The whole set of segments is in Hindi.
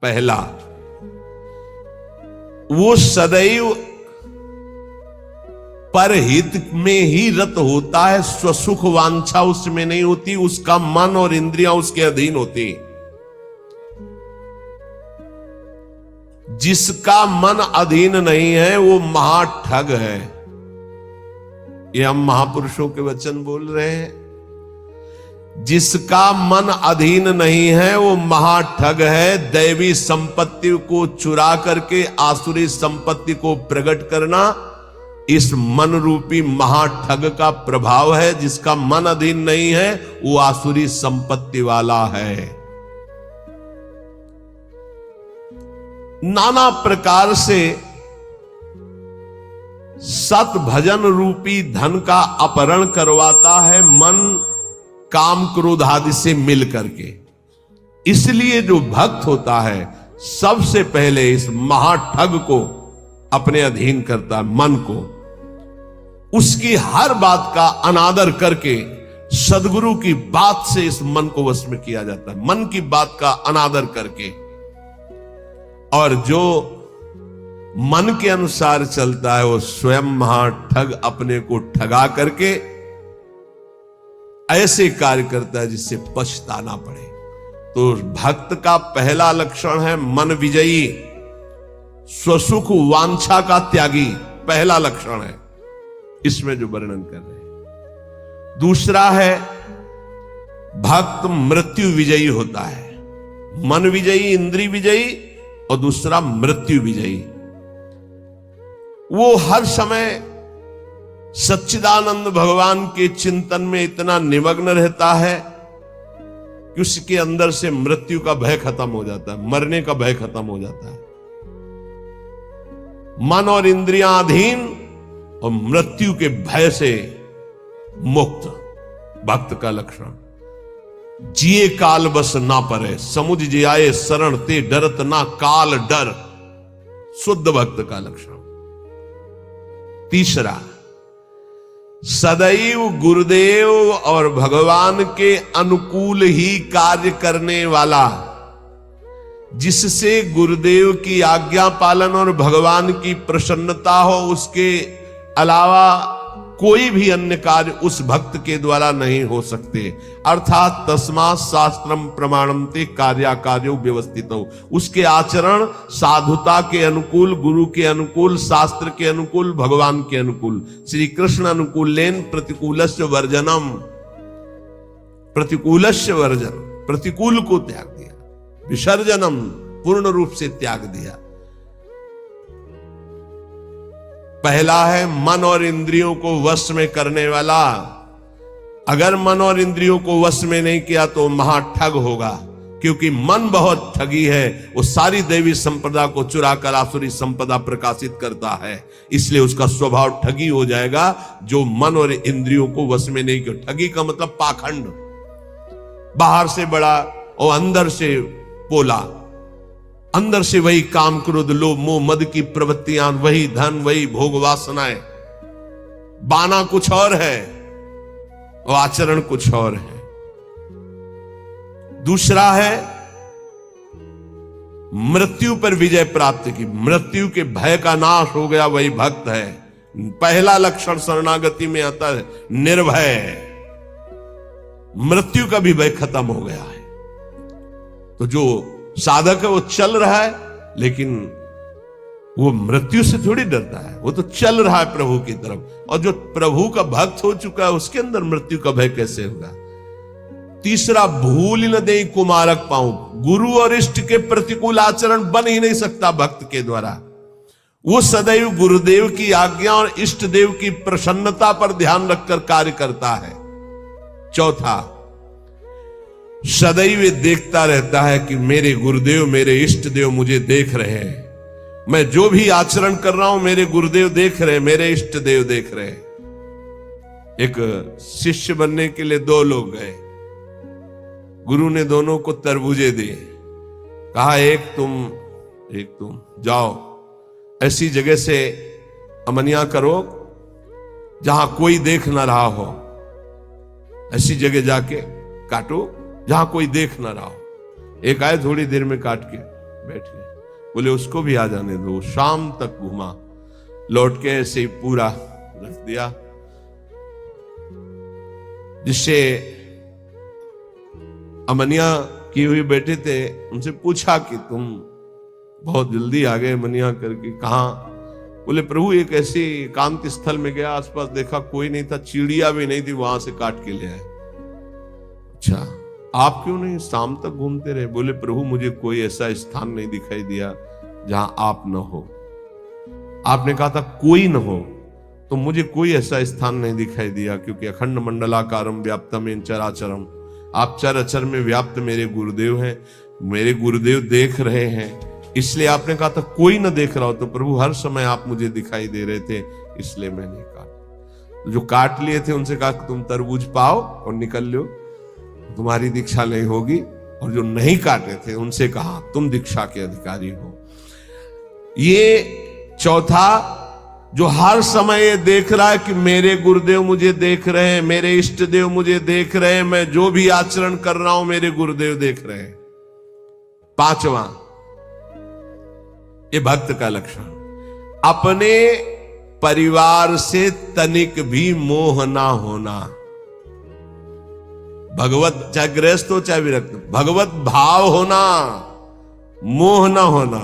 पहला, वो सदैव परहित में ही रत होता है, स्वसुख वांछा उसमें नहीं होती, उसका मन और इंद्रियां उसके अधीन होती। जिसका मन अधीन नहीं है वो महाठग है। ये हम महापुरुषों के वचन बोल रहे हैं। जिसका मन अधीन नहीं है वो महाठग है। दैवी संपत्ति को चुरा करके आसुरी संपत्ति को प्रकट करना इस मन रूपी महाठग का प्रभाव है। जिसका मन अधीन नहीं है वो आसुरी संपत्ति वाला है। नाना प्रकार से सत भजन रूपी धन का अपहरण करवाता है मन काम क्रोध आदि से मिल करके। इसलिए जो भक्त होता है सबसे पहले इस महाठग को अपने अधीन करता है, मन को। उसकी हर बात का अनादर करके सदगुरु की बात से इस मन को वश में किया जाता है, मन की बात का अनादर करके। और जो मन के अनुसार चलता है वो स्वयं महाठग अपने को ठगा करके ऐसे कार्य करता है जिससे पछताना पड़े। तो भक्त का पहला लक्षण है मन विजयी, स्वसुख वांछा का त्यागी, पहला लक्षण है इसमें जो वर्णन कर रहे हैं। दूसरा है भक्त मृत्यु विजयी होता है। मन विजयी, इंद्रिय विजयी, और दूसरा मृत्यु विजयी। वो हर समय सच्चिदानंद भगवान के चिंतन में इतना निमग्न रहता है कि उसके अंदर से मृत्यु का भय खत्म हो जाता है, मरने का भय खत्म हो जाता है। मन और इंद्रियां अधीन और मृत्यु के भय से मुक्त, भक्त का लक्षण। जिए काल बस ना परे, समुझ जियाए शरण ते डरत ना काल डर, शुद्ध भक्त का लक्षण। तीसरा, सदैव गुरुदेव और भगवान के अनुकूल ही कार्य करने वाला, जिससे गुरुदेव की आज्ञा पालन और भगवान की प्रसन्नता हो, उसके अलावा कोई भी अन्य कार्य उस भक्त के द्वारा नहीं हो सकते। अर्थात तस्मात् शास्त्रम प्रमाणम ते कार्याकार्यो व्यवस्थित हो। उसके आचरण साधुता के अनुकूल, गुरु के अनुकूल, शास्त्र के अनुकूल, भगवान के अनुकूल। श्री कृष्ण अनुकूलेन प्रतिकूलस्य वर्जनम, प्रतिकूलस्य वर्जन, प्रतिकूल को त्याग दिया, विसर्जनम पूर्ण रूप से त्याग दिया। पहला है मन और इंद्रियों को वश में करने वाला। अगर मन और इंद्रियों को वश में नहीं किया तो महाठग होगा, क्योंकि मन बहुत ठगी है। वो सारी देवी संपदा को चुराकर आसुरी संपदा प्रकाशित करता है, इसलिए उसका स्वभाव ठगी हो जाएगा। जो मन और इंद्रियों को वश में नहीं किया, ठगी का मतलब पाखंड, बाहर से बड़ा और अंदर से पोला, अंदर से वही काम क्रोध लोभ मोह मद की प्रवृत्तियां, वही धन, वही भोग वासनाएं। बाना कुछ और है और आचरण कुछ और है। दूसरा है मृत्यु पर विजय प्राप्त की, मृत्यु के भय का नाश हो गया, वही भक्त है। पहला लक्षण शरणागति में आता है निर्भय, मृत्यु का भी भय खत्म हो गया है। तो जो साधक है वो चल रहा है, लेकिन वो मृत्यु से थोड़ी डरता है, वो तो चल रहा है प्रभु की तरफ। और जो प्रभु का भक्त हो चुका है उसके अंदर मृत्यु का भय कैसे होगा। तीसरा, भूल न दे कुमारक पाऊं, गुरु और इष्ट के प्रतिकूल आचरण बन ही नहीं सकता भक्त के द्वारा। वो सदैव गुरुदेव की आज्ञा और इष्ट देव की प्रसन्नता पर ध्यान रखकर कार्य करता है। चौथा, सदैव देखता रहता है कि मेरे गुरुदेव, मेरे इष्ट देव मुझे देख रहे हैं। मैं जो भी आचरण कर रहा हूं मेरे गुरुदेव देख रहे हैं, मेरे इष्ट देव देख रहे हैं। एक शिष्य बनने के लिए दो लोग गए, गुरु ने दोनों को तरबूजे दिए, कहा एक तुम जाओ ऐसी जगह से अमनिया करो जहां कोई देख ना रहा हो, ऐसी जगह जाके काटो जहां कोई देख ना रहा हो। एक आए, थोड़ी देर में काट के बैठ गए। बोले उसको भी आ जाने दो। शाम तक घुमा, लौट के ऐसे ही पूरा रख दिया, जिससे अमनिया की हुई बैठे थे, उनसे पूछा कि तुम बहुत जल्दी आ गए मनिया करके, कहां? बोले प्रभु एक ऐसे एकांत स्थल में गया, आसपास देखा कोई नहीं था, चिड़िया भी नहीं थी, वहां से काट के ले आए। अच्छा, आप क्यों नहीं शाम तक घूमते रहे? बोले प्रभु मुझे कोई ऐसा स्थान नहीं दिखाई दिया जहां आप न हो। आपने कहा था कोई न हो, तो मुझे कोई ऐसा स्थान नहीं दिखाई दिया, क्योंकि अखंड मंडलाकारम व्याप्तम इन चराचरम, आप चराचर में व्याप्त मेरे गुरुदेव हैं, मेरे गुरुदेव देख रहे हैं, इसलिए आपने कहा था कोई न देख रहा हो। तो प्रभु हर समय आप मुझे दिखाई दे रहे थे, इसलिए मैं नहीं काटा। जो काट लिए थे उनसे कहा तुम तरबूज पाओ और निकल लो, तुम्हारी दीक्षा नहीं होगी। और जो नहीं काटे थे उनसे कहा तुम दीक्षा के अधिकारी हो। ये चौथा, जो हर समय ये देख रहा है कि मेरे गुरुदेव मुझे देख रहे हैं, मेरे इष्ट देव मुझे देख रहे हैं, मैं जो भी आचरण कर रहा हूं मेरे गुरुदेव देख रहे हैं। पांचवा, ये भक्त का लक्षण, अपने परिवार से तनिक भी मोह ना होना। भगवत, चाहे गृहस्थ हो चाहे विरक्त, भगवत भाव होना, मोह ना होना।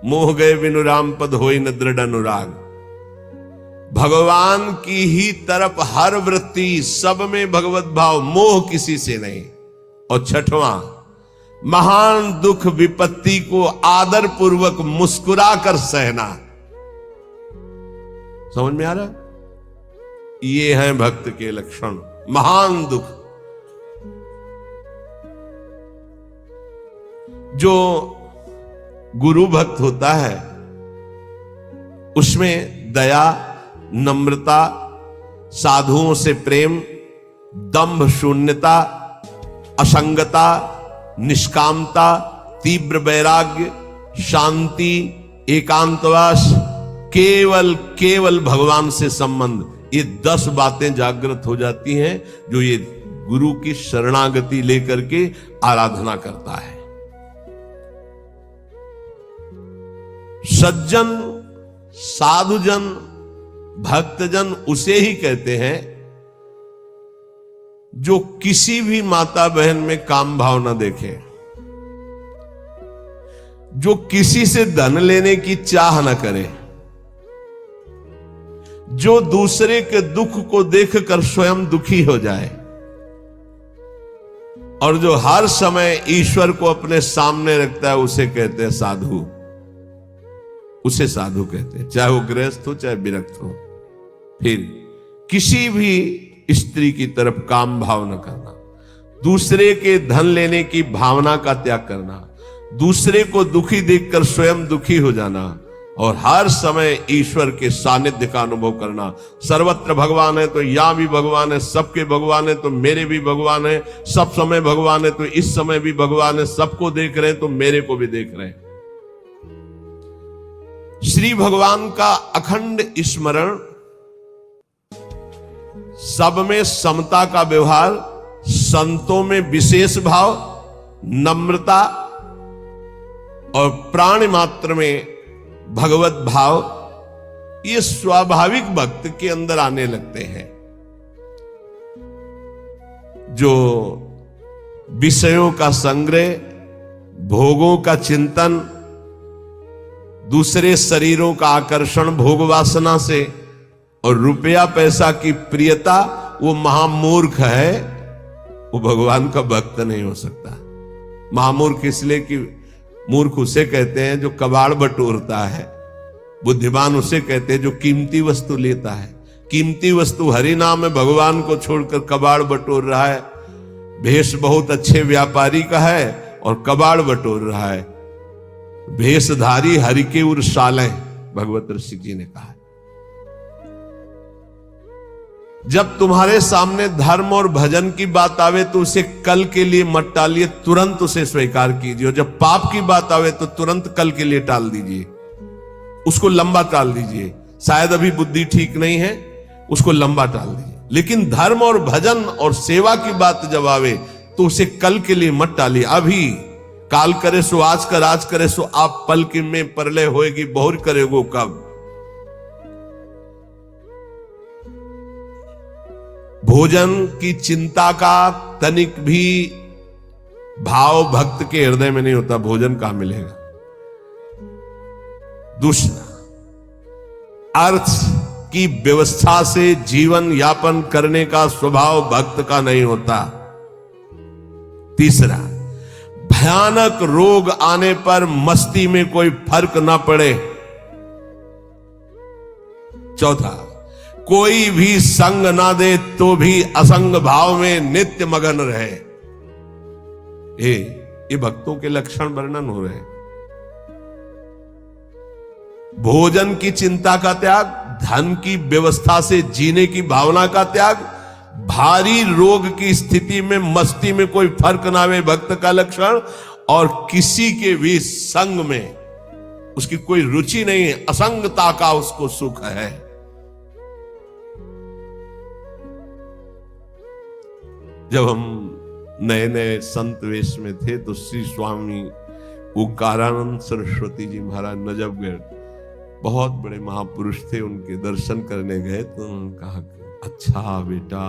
मोह गए बिनु राम पद होई न दृढ़ अनुराग। भगवान की ही तरफ हर वृत्ति, सब में भगवत भाव, मोह किसी से नहीं। और छठवां, महान दुख विपत्ति को आदर पूर्वक मुस्कुरा कर सहना। समझ में आ रहा? ये हैं भक्त के लक्षण। महान दुख, जो गुरु भक्त होता है उसमें दया, नम्रता, साधुओं से प्रेम, दंभ शून्यता, असंगता, निष्कामता, तीव्र वैराग्य, शांति, एकांतवास, केवल भगवान से संबंध, ये 10 बातें जागृत हो जाती हैं जो ये गुरु की शरणागति लेकर के आराधना करता है। सज्जन, साधुजन, भक्तजन उसे ही कहते हैं जो किसी भी माता बहन में काम भाव न देखे, जो किसी से धन लेने की चाह न करे, जो दूसरे के दुख को देखकर स्वयं दुखी हो जाए, और जो हर समय ईश्वर को अपने सामने रखता है, उसे कहते हैं साधु। उसे साधु कहते हैं, चाहे वो गृहस्थ हो चाहे विरक्त हो। फिर किसी भी स्त्री की तरफ काम भाव न करना, दूसरे के धन लेने की भावना का त्याग करना, दूसरे को दुखी देखकर स्वयं दुखी हो जाना, और हर समय ईश्वर के सानिध्य का अनुभव करना। सर्वत्र भगवान है तो यहां भी भगवान है, सबके भगवान है तो मेरे भी भगवान है, सब समय भगवान है तो इस समय भी भगवान है, सबको देख रहे हैं तो मेरे को भी देख रहे हैं। श्री भगवान का अखंड स्मरण, सब में समता का व्यवहार, संतों में विशेष भाव, नम्रता, और प्राण मात्र में भगवत भाव, ये स्वाभाविक भक्त के अंदर आने लगते हैं। जो विषयों का संग्रह, भोगों का चिंतन, दूसरे शरीरों का आकर्षण भोग वासना से, और रुपया पैसा की प्रियता, वो महामूर्ख है, वो भगवान का भक्त नहीं हो सकता। महामूर्ख इसलिए कि मूर्ख उसे कहते हैं जो कबाड़ बटोरता है, बुद्धिमान उसे कहते हैं जो कीमती वस्तु लेता है। कीमती वस्तु हरि नाम में भगवान को छोड़कर कबाड़ बटोर रहा है। भेष बहुत अच्छे व्यापारी का है और कबाड़ बटोर रहा है। भेषधारी हरि के उर सालें, भगवत ऋषि जी ने कहा। जब तुम्हारे सामने धर्म और भजन की बात आवे तो उसे कल के लिए मत टालिए, तुरंत उसे स्वीकार कीजिए। और जब पाप की बात आवे तो तुरंत कल के लिए टाल दीजिए, उसको लंबा टाल दीजिए। शायद अभी बुद्धि ठीक नहीं है, उसको लंबा टाल दीजिए। लेकिन धर्म और भजन और सेवा की बात जब आवे तो उसे कल के लिए मत टालिए, अभी काल करे सो आज कर, आज करे सो आप पल की में परले होएगी, बहुर करेगो कब। भोजन की चिंता का तनिक भी भाव भक्त के हृदय में नहीं होता, भोजन कहां मिलेगा। दूसरा, अर्थ की व्यवस्था से जीवन यापन करने का स्वभाव भक्त का नहीं होता। तीसरा, भयानक रोग आने पर मस्ती में कोई फर्क ना पड़े। चौथा, कोई भी संग ना दे तो भी असंग भाव में नित्य मगन रहे। ये भक्तों के लक्षण वर्णन हो रहे हैं। भोजन की चिंता का त्याग, धन की व्यवस्था से जीने की भावना का त्याग, भारी रोग की स्थिति में मस्ती में कोई फर्क ना आवे भक्त का लक्षण, और किसी के भी संग में उसकी कोई रुचि नहीं है, असंगता का उसको सुख है। जब हम नए नए संत वेश में थे तो श्री स्वामी ओंकारानंद सरस्वती जी महाराज नजफगढ़, बहुत बड़े महापुरुष थे, उनके दर्शन करने गए तो उन्होंने कहा अच्छा बेटा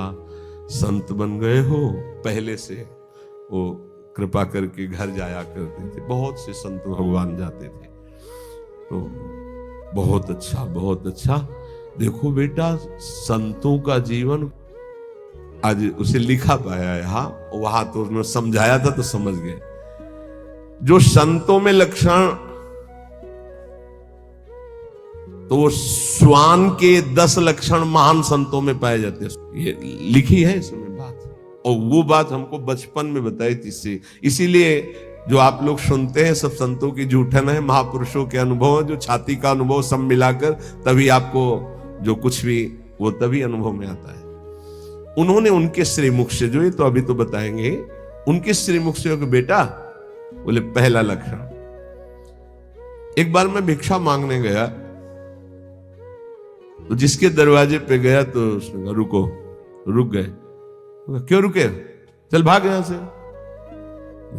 संत बन गए हो। पहले से वो कृपा करके घर जाया करते थे, बहुत से संत भगवान जाते थे, तो बहुत अच्छा बहुत अच्छा। देखो बेटा संतों का जीवन, आज उसे लिखा पाया है, हाँ वहां तो उसने समझाया था तो समझ गए। जो संतों में लक्षण, तो वो श्वान के 10 लक्षण महान संतों में पाए जाते हैं, ये लिखी है इसमें बात। और वो बात हमको बचपन में बताई थी, इसीलिए जो आप लोग सुनते हैं सब संतों की जूठन है, महापुरुषों के अनुभव, जो छाती का अनुभव सब मिलाकर तभी आपको जो कुछ भी वो तभी अनुभव में आता है। उन्होंने उनके श्रीमुख से, जो ये तो अभी तो बताएंगे, उनके श्रीमुख से कि बेटा, बोले पहला लक्षण, एक बार मैं भिक्षा मांगने गया तो जिसके दरवाजे पे गया तो उसने कहा रुको, रुक गए। क्यों रुके? चल भाग यहां से।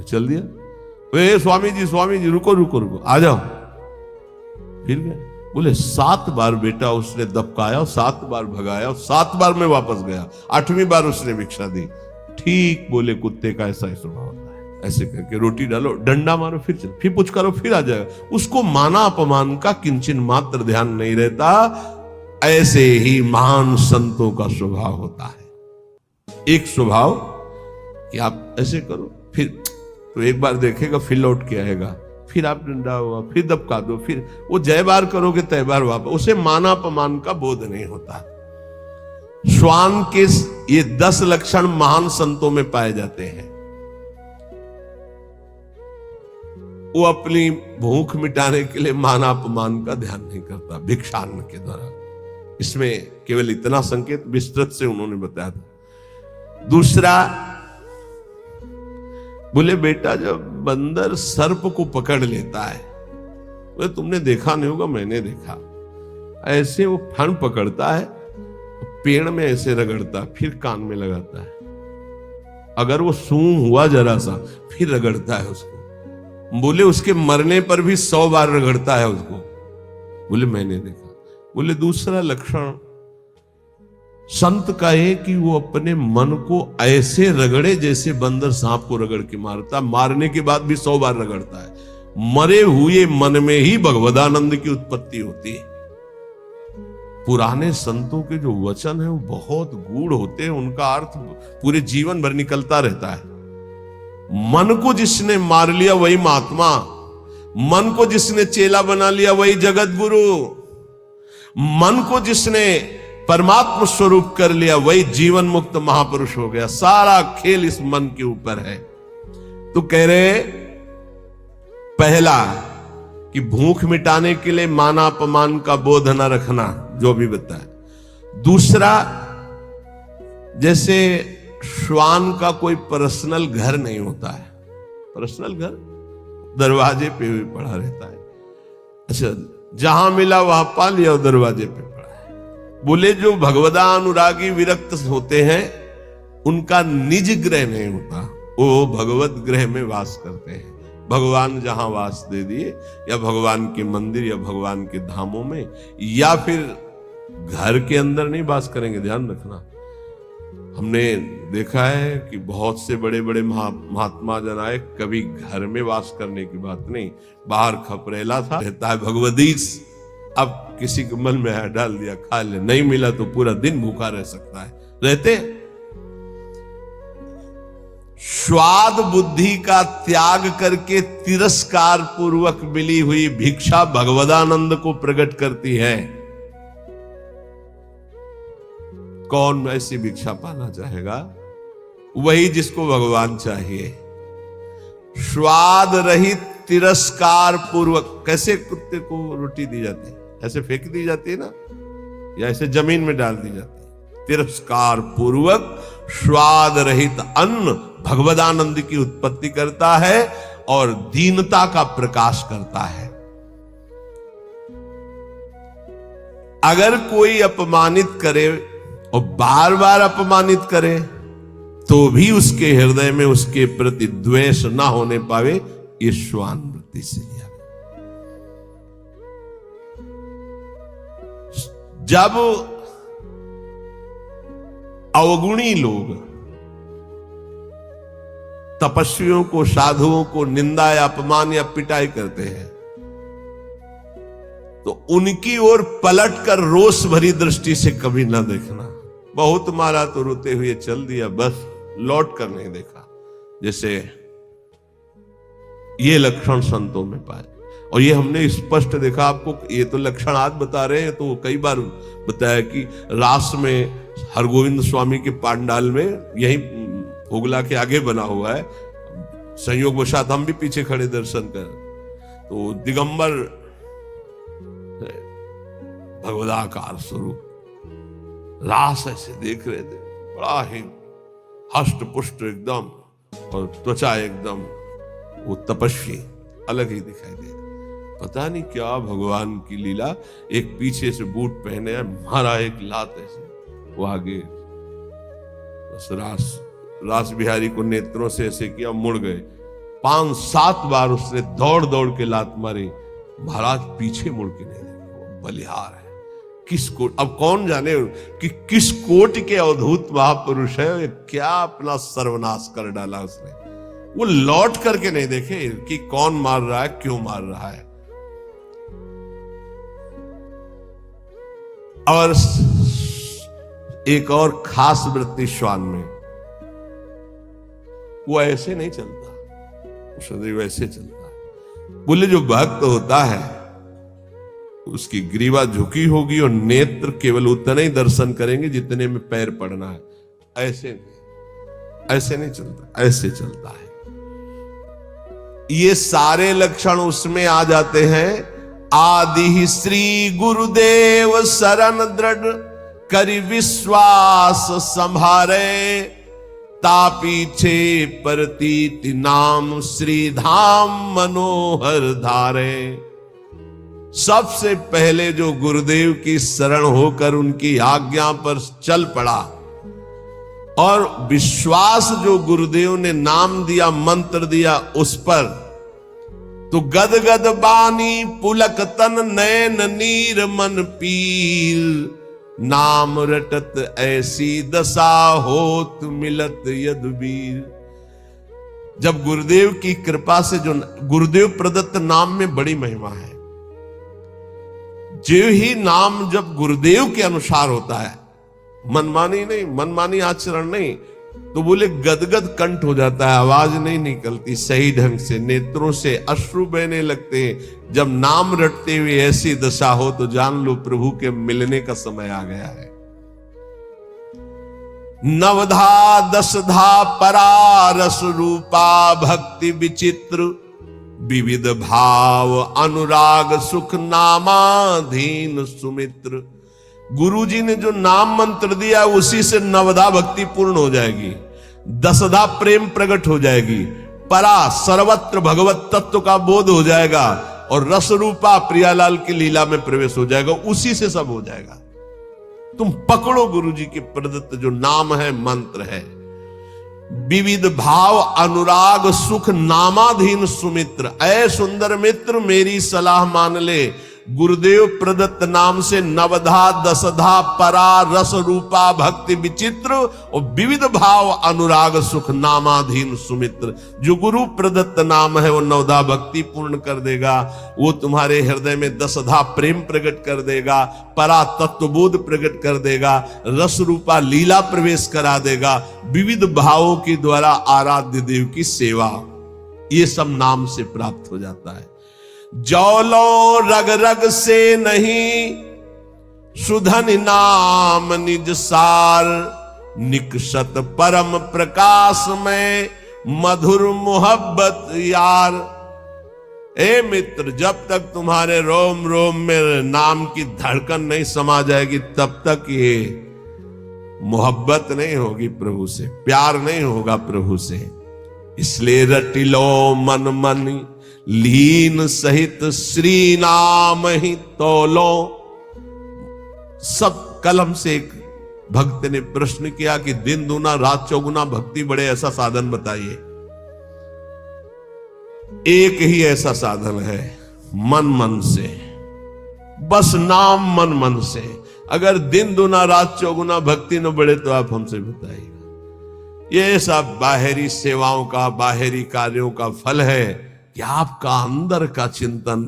चल दिया। स्वामी जी रुको रुको रुको, आ जाओ। फिर गए, बोले 7 बार बेटा उसने दबकाया, 7 बार भगाया, 7 बार मैं वापस गया, 8वीं बार उसने भिक्षा दी। ठीक बोले, कुत्ते का ऐसा ही स्वभाव होता है, ऐसे करके रोटी डालो, डंडा मारो, फिर चल, फिर कुछ करो, फिर आ जाएगा। उसको माना अपमान का किंचन मात्र ध्यान नहीं रहता। ऐसे ही महान संतों का स्वभाव होता है। एक स्वभाव कि आप ऐसे करो, फिर तो एक बार देखेगा, फिर लौट के आएगा, फिर आप डंडा हुआ, फिर दबका दो, फिर वो जय बार करोगे तय बार वापस। उसे माना अपमान का बोध नहीं होता। श्वान के ये 10 लक्षण महान संतों में पाए जाते हैं। वो अपनी भूख मिटाने के लिए माना अपमान का ध्यान नहीं करता भिक्षान्न के द्वारा। इसमें केवल इतना संकेत विस्तृत से उन्होंने बताया था। दूसरा, बोले बेटा जब बंदर सर्प को पकड़ लेता है, बोले तुमने देखा नहीं होगा, मैंने देखा, ऐसे वो फण पकड़ता है, पेड़ में ऐसे रगड़ता, फिर कान में लगाता है, अगर वो सूंघ हुआ जरा सा फिर रगड़ता है उसको। बोले उसके मरने पर भी 100 बार रगड़ता है उसको। बोले मैंने देखा। बोले दूसरा लक्षण संत का है कि वो अपने मन को ऐसे रगड़े जैसे बंदर सांप को रगड़ के मारता, मारने के बाद भी 100 बार रगड़ता है। मरे हुए मन में ही भगवदानंद की उत्पत्ति होती है। पुराने संतों के जो वचन है वो बहुत गूढ़ होते हैं, उनका अर्थ पूरे जीवन भर निकलता रहता है। मन को जिसने मार लिया वही महात्मा, मन को जिसने चेला बना लिया वही जगत गुरु, मन को जिसने परमात्मा स्वरूप कर लिया वही जीवन मुक्त महापुरुष हो गया। सारा खेल इस मन के ऊपर है। तो कह रहे पहला कि भूख मिटाने के लिए माना अपमान का बोध न रखना, जो भी बताया। दूसरा, जैसे श्वान का कोई पर्सनल घर नहीं होता है, पर्सनल घर दरवाजे पे भी पड़ा रहता है। अच्छा, जहां मिला वहां पा लिया, दरवाजे पे पड़ा है। बोले जो भगवदा अनुरागी विरक्त होते हैं उनका निज ग्रह नहीं होता, वो भगवत ग्रह में वास करते हैं। भगवान जहां वास दे दिए, या भगवान के मंदिर या भगवान के धामों में, या फिर घर के अंदर नहीं वास करेंगे। ध्यान रखना, हमने देखा है कि बहुत से बड़े बड़े महात्मा जन आए, कभी घर में वास करने की बात नहीं, बाहर खपरेला था, रहता है भगवदीश। अब किसी के मन में है, डाल दिया, खा ले, नहीं मिला तो पूरा दिन भूखा रह सकता है, रहते। स्वाद बुद्धि का त्याग करके तिरस्कार पूर्वक मिली हुई भिक्षा भगवदानंद को प्रकट करती है। कौन ऐसी भिक्षा पाना चाहेगा? वही जिसको भगवान चाहिए। स्वाद रहित तिरस्कार पूर्वक, कैसे कुत्ते को रोटी दी जाती है, ऐसे फेंक दी जाती है ना, या ऐसे जमीन में डाल दी जाती है। तिरस्कार पूर्वक स्वाद रहित अन्न भगवदानंद की उत्पत्ति करता है और दीनता का प्रकाश करता है। अगर कोई अपमानित करे और बार बार अपमानित करे तो भी उसके हृदय में उसके प्रति द्वेष ना होने पावे, ये स्वानुभूति से लिया। जब अवगुणी लोग तपस्वियों को, साधुओं को निंदा या अपमान या पिटाई करते हैं, तो उनकी ओर पलट कर रोष भरी दृष्टि से कभी ना देखना। बहुत मारा तो रोते हुए चल दिया, बस लौट कर नहीं देखा। जैसे ये लक्षण संतों में पाए, और ये हमने स्पष्ट देखा। आपको ये तो लक्षण आज बता रहे हैं, तो कई बार बताया कि रास में हरगोविंद स्वामी के पांडाल में, यही ओगला के आगे बना हुआ है, संयोग वशात हम भी पीछे खड़े दर्शन कर, तो दिगंबर भगवदाकार स्वरूप रास ऐसे देख रहे थे, बड़ा ही हष्ट पुष्ट एकदम, और त्वचा एकदम, वो तपस्वी अलग ही दिखाई दे। पता नहीं क्या भगवान की लीला। एक पीछे से बूट पहने मारा, एक लात ऐसे, वो आगे बस रास बिहारी को नेत्रों से ऐसे किया, मुड़ गए। 5-7 बार उसने दौड़ दौड़ के लात मारी, महाराज पीछे मुड़ के नहीं देखे। बलिहार है, किस कोट, अब कौन जाने कि किस कोट के अवधूत महापुरुष है, क्या अपना सर्वनाश कर डाला उसने। वो लौट करके नहीं देखे कि कौन मार रहा है, क्यों मार रहा है। और एक और खास वृत्ति श्वान में, वो ऐसे नहीं चलता, सदैव ऐसे चलता है। बोले जो भक्त होता है उसकी ग्रीवा झुकी होगी और नेत्र केवल उतने ही दर्शन करेंगे जितने में पैर पड़ना है। ऐसे नहीं चलता, ऐसे चलता है। ये सारे लक्षण उसमें आ जाते हैं। आदि श्री गुरुदेव शरण दृढ़ करि विश्वास संभारे, तापीछे प्रतीति नाम श्री धाम मनोहर धारे। सबसे पहले जो गुरुदेव की शरण होकर उनकी आज्ञा पर चल पड़ा, और विश्वास जो गुरुदेव ने नाम दिया, मंत्र दिया उस पर, तो गद गद बानी पुलक तन नैन नीर मन पीर, नाम रटत ऐसी दशा होत मिलत यदुबीर। जब गुरुदेव की कृपा से, जो गुरुदेव प्रदत्त नाम में बड़ी महिमा है, जो ही नाम जब गुरुदेव के अनुसार होता है, मनमानी नहीं, मनमानी आचरण नहीं, तो बोले गदगद कंठ हो जाता है, आवाज नहीं निकलती सही ढंग से, नेत्रों से अश्रु बहने लगते हैं। जब नाम रटते हुए ऐसी दशा हो तो जान लो प्रभु के मिलने का समय आ गया है। नवधा दशधा परारस रूपा भक्ति विचित्र, विविध भाव अनुराग सुख नामाधीन सुमित्र। गुरु जी ने जो नाम मंत्र दिया उसी से नवधा भक्ति पूर्ण हो जाएगी, दसधा प्रेम प्रकट हो जाएगी, परा सर्वत्र भगवत तत्व का बोध हो जाएगा, और रस रूपा प्रियालाल की लीला में प्रवेश हो जाएगा। उसी से सब हो जाएगा। तुम पकड़ो गुरु जी के प्रदत्त जो नाम है, मंत्र है। विविध भाव अनुराग सुख नामाधीन सुमित्र। ऐ सुंदर मित्र मेरी सलाह मान ले, गुरुदेव प्रदत्त नाम से नवधा दसधा परा रस रूपा भक्ति विचित्र और विविध भाव अनुराग सुख नामाधीन सुमित्र। जो गुरु प्रदत्त नाम है वो नवधा भक्ति पूर्ण कर देगा, वो तुम्हारे हृदय में दसधा प्रेम प्रकट कर देगा, परा तत्वबोध प्रकट कर देगा, रस रूपा लीला प्रवेश करा देगा, विविध भावों के द्वारा आराध्य देव की सेवा, ये सब नाम से प्राप्त हो जाता है। जौलो रग रग से नहीं सुधन नाम निज सार, निकषत परम प्रकाश में मधुर मोहब्बत यार। ए मित्र, जब तक तुम्हारे रोम रोम में नाम की धड़कन नहीं समा जाएगी तब तक ये मोहब्बत नहीं होगी प्रभु से, प्यार नहीं होगा प्रभु से। इसलिए रटिलो मन मन लीन सहित श्री नाम ही तोलो। सब कलम से एक भक्त ने प्रश्न किया कि दिन दूना रात चौगुना भक्ति बढ़े, ऐसा साधन बताइए। एक ही ऐसा साधन है, मन मन से, बस नाम मन मन से। अगर दिन दूना रात चौगुना भक्ति न बढ़े तो आप हमसे बताइएगा। ये सब बाहरी सेवाओं का, बाहरी कार्यों का फल है कि आपका अंदर का चिंतन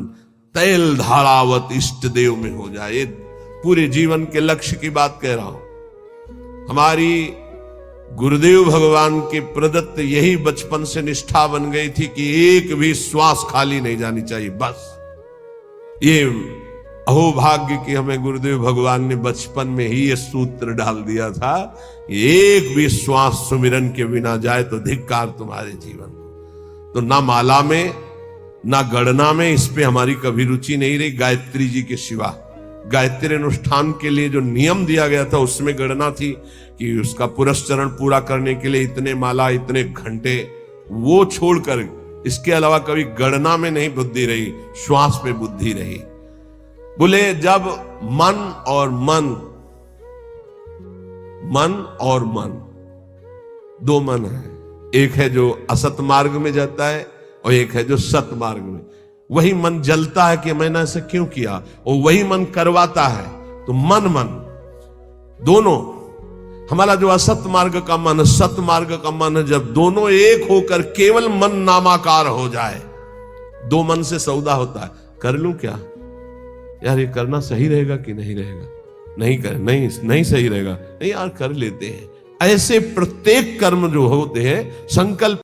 तैल धारावत इष्ट देव में हो जाए। ये पूरे जीवन के लक्ष्य की बात कह रहा हूं। हमारी गुरुदेव भगवान के प्रदत्त यही बचपन से निष्ठा बन गई थी कि एक भी श्वास खाली नहीं जानी चाहिए। बस ये अहोभाग्य कि हमें गुरुदेव भगवान ने बचपन में ही ये सूत्र डाल दिया था, एक भी श्वास सुमिरन के बिना जाए तो धिक्कार तुम्हारे जीवन। तो ना माला में ना गणना में इस पे हमारी कभी रुचि नहीं रही, गायत्री जी के सिवा। गायत्री अनुष्ठान के लिए जो नियम दिया गया था उसमें गणना थी कि उसका पुरस्चरण पूरा करने के लिए इतने माला, इतने घंटे, वो छोड़कर इसके अलावा कभी गणना में नहीं बुद्धि रही, श्वास पे बुद्धि रही। बोले जब मन और मन दो मन है, एक है जो असत मार्ग में जाता है और एक है जो सत मार्ग में। वही मन जलता है कि मैंने ऐसा क्यों किया, और वही मन करवाता है। तो मन दोनों, हमारा जो असत मार्ग का मन, सत मार्ग का मन, जब दोनों एक होकर केवल मन नामाकार हो जाए, दो मन से सौदा होता है। कर लूं क्या यार, ये करना सही रहेगा कि नहीं रहेगा, नहीं सही रहेगा, नहीं यार कर लेते हैं। ऐसे प्रत्येक कर्म जो होते हैं संकल्प